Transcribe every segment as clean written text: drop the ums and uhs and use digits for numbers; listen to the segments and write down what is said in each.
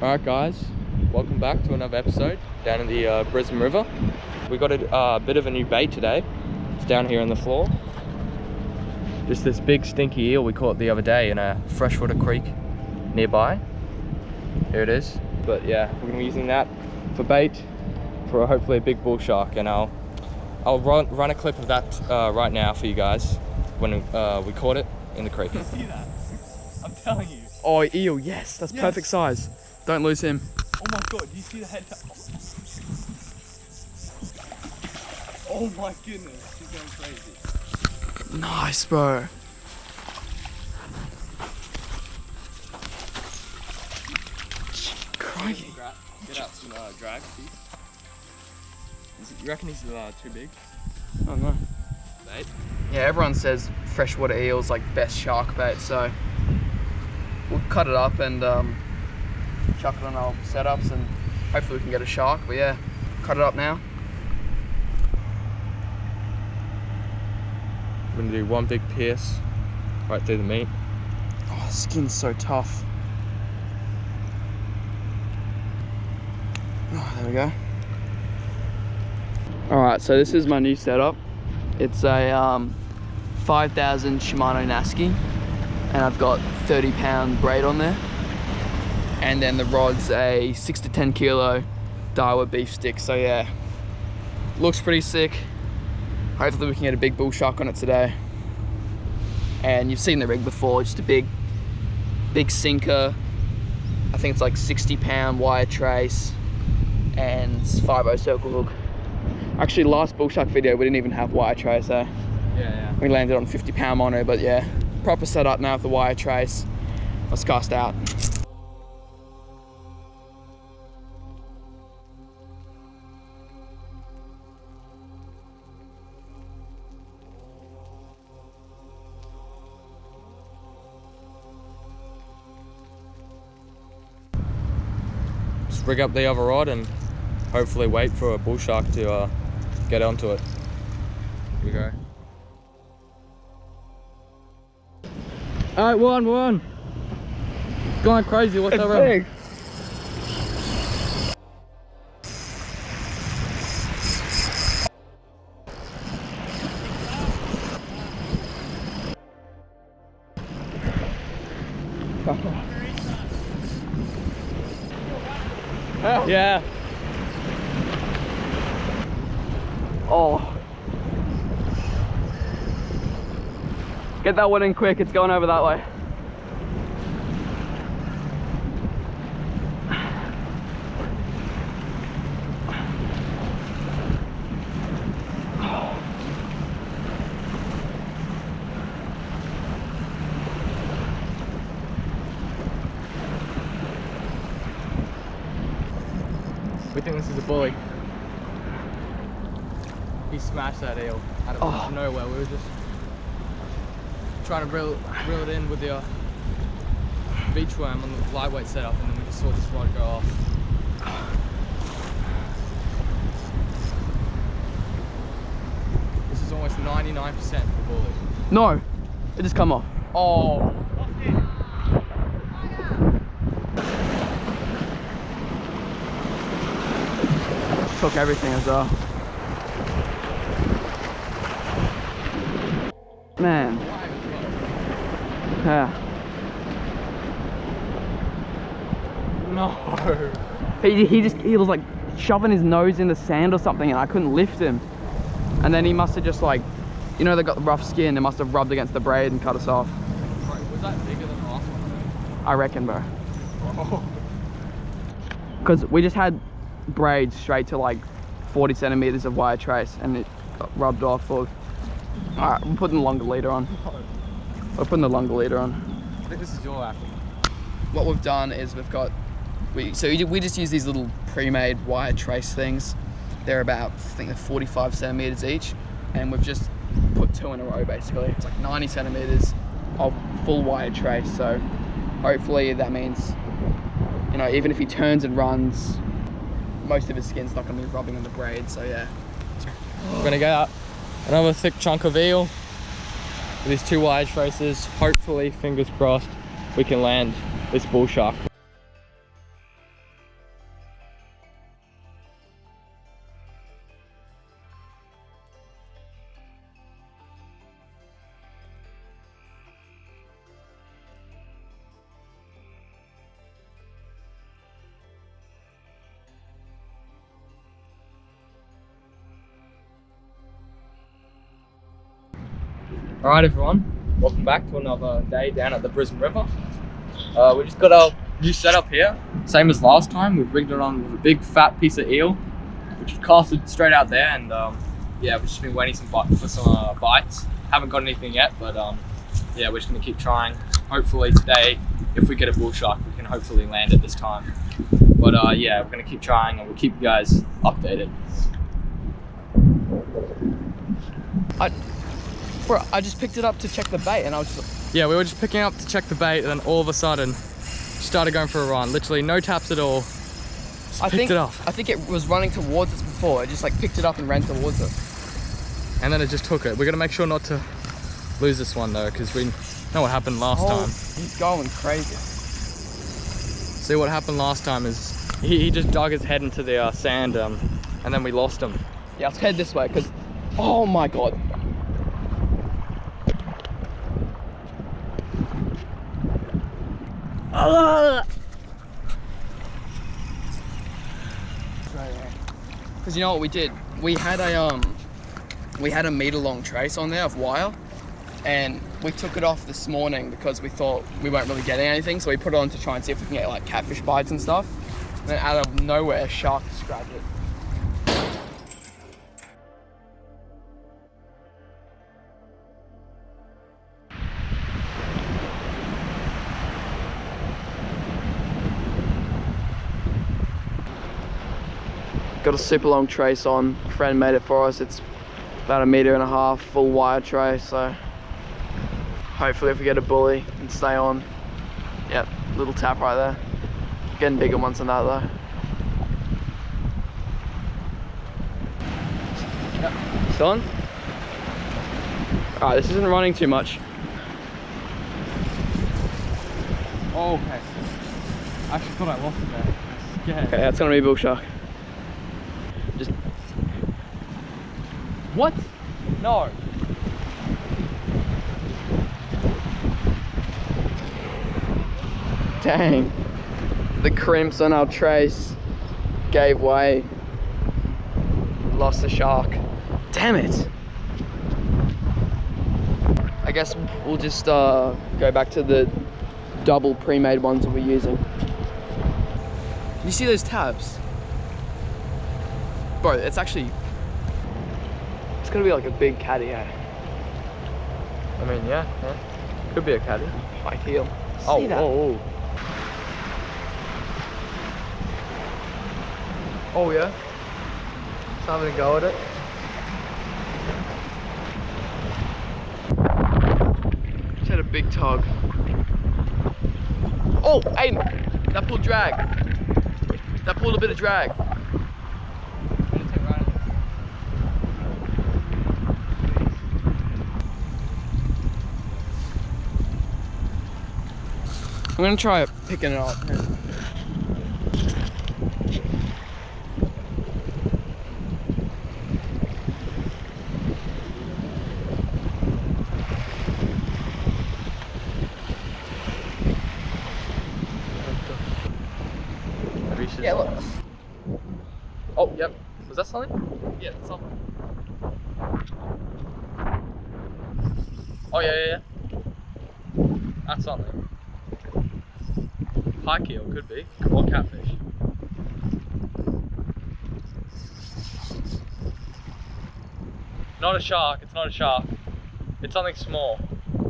Alright guys, welcome back to another episode down in the Brisbane River. We got a bit of a new bait today. It's down here on the floor. Just this big stinky eel we caught the other day in a freshwater creek nearby. Here it is. But yeah, we're gonna be using that for bait for hopefully a big bull shark, and I'll run a clip of that right now for you guys when we caught it in the creek. You see that? I'm telling you. Oh, eel, yes, that's perfect size. Don't lose him. Oh my god, do you see the head? Oh my goodness, he's going crazy. Nice, bro. Crikey. Get out some drag, see? You reckon he's too big? Oh no. Bait? Yeah, everyone says freshwater eel's like best shark bait, so we'll cut it up and chuck it on our setups and hopefully we can get a shark. But yeah, cut it up now. We're gonna do one big pierce right through the meat. Oh, the skin's so tough. Oh, there we go. Alright, so this is my new setup. It's a 5,000 Shimano Nasci, and I've got 30-pound braid on there. And then the rod's a 6 to 10 kilo Daiwa Beefstick. So yeah, looks pretty sick. Hopefully we can get a big bull shark on it today. And you've seen the rig before, just a big sinker. I think it's like 60-pound wire trace and 5/0 circle hook. Actually, last bull shark video we didn't even have wire trace, so Yeah. we landed on 50-pound mono. But yeah, proper setup now with the wire trace. Let's cast out. Just rig up the other rod and hopefully wait for a bull shark to get onto it. Here we go. Alright, we're on. It's going crazy, what's that around? Yeah. Oh. Get that one in quick, it's going over that way. We think this is a bully. He smashed that eel out of nowhere. We were just trying to reel it in with the beach worm on the lightweight setup, and then we just saw this rod go off. This is almost 99% the bully. No, it just come off. Oh. Took everything as well. Man. Yeah. No. He was like shoving his nose in the sand or something, and I couldn't lift him. And then he must have just like, you know, they got the rough skin, they must have rubbed against the braid and cut us off. Was that bigger than the last one? I reckon, bro. Oh. Because we just had braid straight to like 40 centimeters of wire trace, and it got rubbed off. All right, we're putting the longer leader on. We're putting the longer leader on. I think this is your acting. What we've done is we just use these little pre-made wire trace things. They're about, I think they're 45 centimeters each, and we've just put 2 in a row basically. It's like 90 centimeters of full wire trace, so hopefully that means, you know, even if he turns and runs, most of his skin's not going to be rubbing on the braid. So yeah, We're gonna get out another thick chunk of eel with these 2 wire traces. Hopefully, fingers crossed, we can land this bull shark. Alright everyone, welcome back to another day down at the Brisbane River. We just got our new setup here, same as last time. We've rigged it on with a big fat piece of eel, which is casted straight out there, and yeah, we've just been waiting for some bites. Haven't got anything yet, but yeah, we're just going to keep trying. Hopefully today, if we get a bull shark, we can hopefully land it this time. But yeah, we're going to keep trying and we'll keep you guys updated. Bro, I just picked it up to check the bait and I was just... Yeah, we were just picking up to check the bait and then all of a sudden started going for a run. Literally no taps at all. Just picked it up. I think it was running towards us before. It just like picked it up and ran towards us. And then it just took it. We're gonna make sure not to lose this one though, because we know what happened last time. He's going crazy. See, what happened last time is he just dug his head into the sand and then we lost him. Yeah, let's head this way because, oh my God. Because you know what we did? We had a meter long trace on there of wire, and we took it off this morning because we thought we weren't really getting anything, so we put it on to try and see if we can get like catfish bites and stuff. And then out of nowhere, a shark grabbed it. Got a super long trace on. A friend made it for us. It's about 1.5 meters, full wire trace. So hopefully, if we get a bully and stay on. Yep, little tap right there. Getting bigger ones than that though. Yep, still on. All right, this isn't running too much. Oh, okay. I actually thought I lost it there. Yeah. Okay, that's gonna be a bull shark. Just... What? No. Dang. The crimps on our trace gave way. Lost the shark. Damn it. I guess we'll just go back to the double pre-made ones that we're using. You see those tabs? Bro, it's actually, it's gonna be like a big caddy, eh? I mean, yeah. Could be a caddy. Pike heel. Oh, See that? oh. Oh yeah. Just having a go at it. Just had a big tug. Oh, Aiden, that pulled drag. That pulled a bit of drag. I'm gonna try picking it up. Yeah, look. Oh, yep. Was that something? Yeah, that's something. Oh, yeah. That's something. Pike eel could be, or catfish. Not a shark, it's not a shark. It's something small,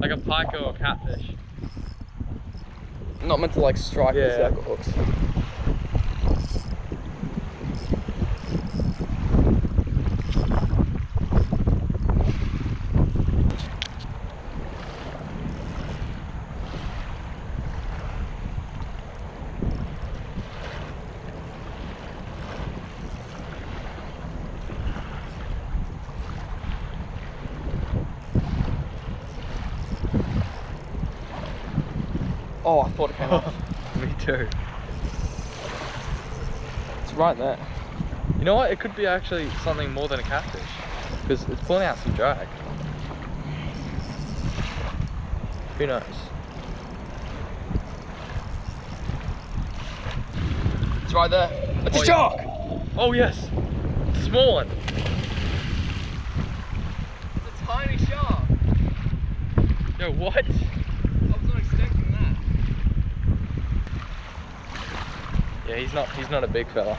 like a pike or a catfish. Not meant to like strike the circle hooks. Oh, I thought it came off. Me too. It's right there. You know what? It could be actually something more than a catfish, because it's pulling out some drag. Who knows? It's right there. It's a shark! Oh yes! It's a small one. It's a tiny shark. No, what? I was not expecting that. Yeah, he's not a big fella.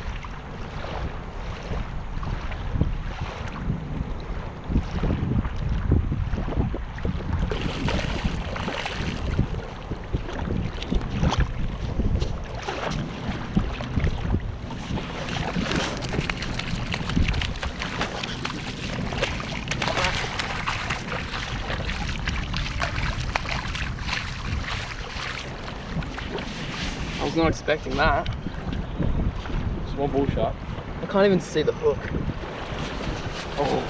I was not expecting that. Small bull shark. I can't even see the hook. Oh,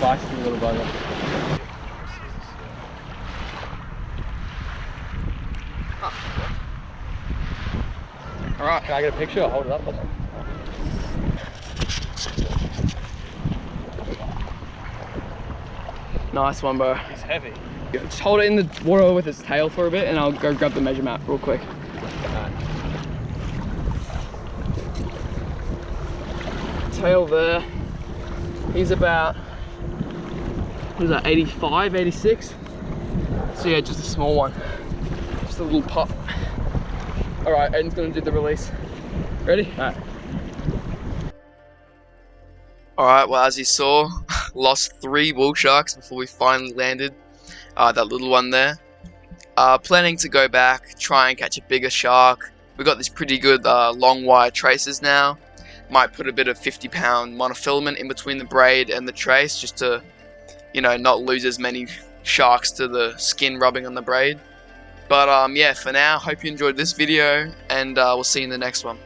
feisty little bugger. Alright. Can I get a picture or hold it up? Nice one, bro. He's heavy. Just hold it in the water with its tail for a bit and I'll go grab the measure map real quick. Tail there. He's about, what is that, 85, 86? So yeah, just a small one. Just a little pop. Alright, Aiden's gonna do the release. Ready? Alright. Alright, well, as you saw, lost 3 bull sharks before we finally landed that little one there. Planning to go back, try and catch a bigger shark. We've got these pretty good long wire traces now. Might put a bit of 50-pound monofilament in between the braid and the trace just to, you know, not lose as many sharks to the skin rubbing on the braid. But yeah, for now, hope you enjoyed this video and we'll see you in the next one.